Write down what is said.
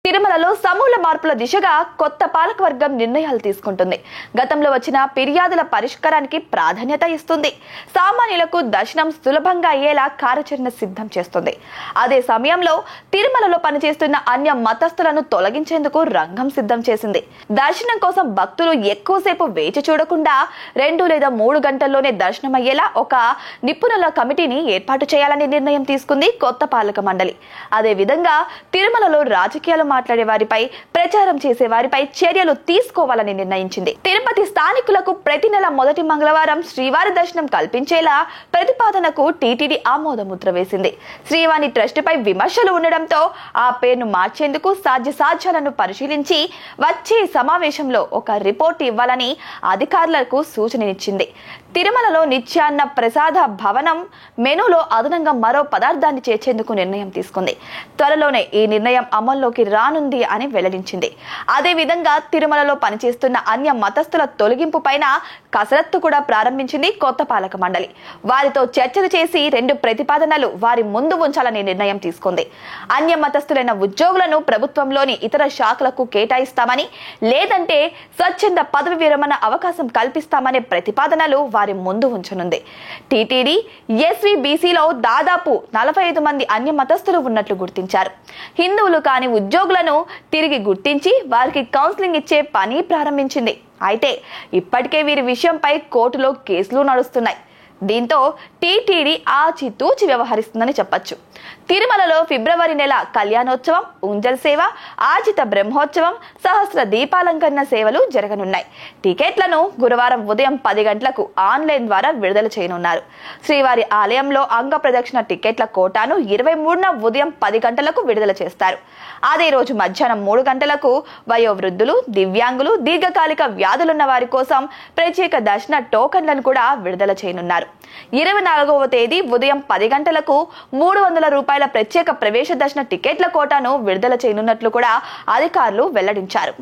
తిరుమలలో సమూల మార్పుల దిశగా కొత్త పాలకవర్గం నిర్ణయాలు తీసుకుంటుంది. గతంలో వచ్చిన ఫిర్యాదుల పరిష్కారానికి ప్రాధాన్యత ఇస్తుంది. సామాన్యులకు దర్శనం సులభంగా అయ్యేలా కార్యాచరణ సిద్ధం చేస్తుంది. అదే సమయంలో తిరుమలలో పనిచేస్తున్న అన్య మతస్థులను తొలగించేందుకు రంగం సిద్ధం చేసింది. దర్శనం కోసం భక్తులు ఎక్కువసేపు వేచి చూడకుండా 2 లేదా 3 గంటల్లోనే దర్శనం అయ్యేలా ఒక నిపుణుల కమిటీని ఏర్పాటు చేయాలని నిర్ణయం తీసుకుంది కొత్త పాలక మండలి. అదే విధంగా తిరుమలలో రాజకీయాలు మాట్లాడే వారిపై, ప్రచారం చేసే వారిపై చర్యలు తీసుకోవాలని నిర్ణయించింది. తిరుపతి స్థానికులకు ప్రతి నెల మొదటి మంగళవారం శ్రీవారి దర్శనం కల్పించేలా ప్రతిపాదనకు టీటీడీ ఆమోదముద్ర వేసింది. శ్రీవాణి ట్రస్ట్ పై విమర్శలు ఉండడంతో ఆ పేరును మార్చేందుకు సాధ్యాలను పరిశీలించి వచ్చే సమావేశంలో ఒక రిపోర్ట్ ఇవ్వాలని అధికారులకు సూచననిచ్చింది. తిరుమలలో నిత్యాన్న ప్రసాద భవనం మెనూలో అదనంగా మరో పదార్థాన్ని చేర్చేందుకు నిర్ణయం తీసుకుంది. త్వరలోనే ఈ నిర్ణయం అమల్లోకి రానుంది అని వెల్లడించింది. అదే విధంగా తిరుమలలో పనిచేస్తున్న అన్య మతస్థుల తొలగింపు పైన కసరత్తు కూడా ప్రారంభించింది కొత్త పాలక మండలి. వారితో చర్చలు చేసి 2 ప్రతిపాదనలు వారి ముందు ఉంచాలని నిర్ణయం తీసుకుంది. అన్య మతస్థులైన ఉద్యోగులను ప్రభుత్వంలోని ఇతర శాఖలకు కేటాయిస్తామని, లేదంటే స్వచ్ఛంద పదవి విరమణ అవకాశం కల్పిస్తామనే ప్రతిపాదనలు వారి ముందు ఉంచనుంది. టీటీడీ ఎస్వీబీసీలో దాదాపు 45 మంది అన్య మతస్థులు ఉన్నట్లు గుర్తించారు. హిందువులు కాని ఉద్యోగులను తిరిగి గుర్తించి వారికి కౌన్సిలింగ్ ఇచ్చే పని ప్రారంభించింది. అయితే ఇప్పటికే వీరి విషయంపై కోర్టులో కేసులు నడుస్తున్నాయి. దీంతో టీటీడీ ఆచితూచి వ్యవహరిస్తుందని చెప్పొచ్చు. తిరుమలలో ఫిబ్రవరి నెల కళ్యాణోత్సవం, ఉంజల్ సేవ, ఆజిత బ్రహ్మోత్సవం, సహస్ర దీపాలంకరణ సేవలు జరగనున్నాయి. టికెట్లను గురువారం ఉదయం 10 గంటలకు ఆన్లైన్ ద్వారా విడుదల చేయనున్నారు. శ్రీవారి ఆలయంలో అంగ ప్రదక్షిణ టికెట్ల కోటాను 23న ఉదయం 10 గంటలకు విడుదల చేస్తారు. అదే రోజు మధ్యాహ్నం 3 గంటలకు వయోవృద్ధులు, దివ్యాంగులు, దీర్ఘకాలిక వ్యాధులున్న వారి కోసం ప్రత్యేక దర్శన టోకన్లను కూడా విడుదల చేయనున్నారు. 24వ తేదీ ఉదయం 10 గంటలకు ₹300 ప్రత్యేక ప్రవేశ దర్శన టికెట్ల కోటాను విడుదల చేయనున్నట్లు కూడా అధికారులు వెల్లడించారు.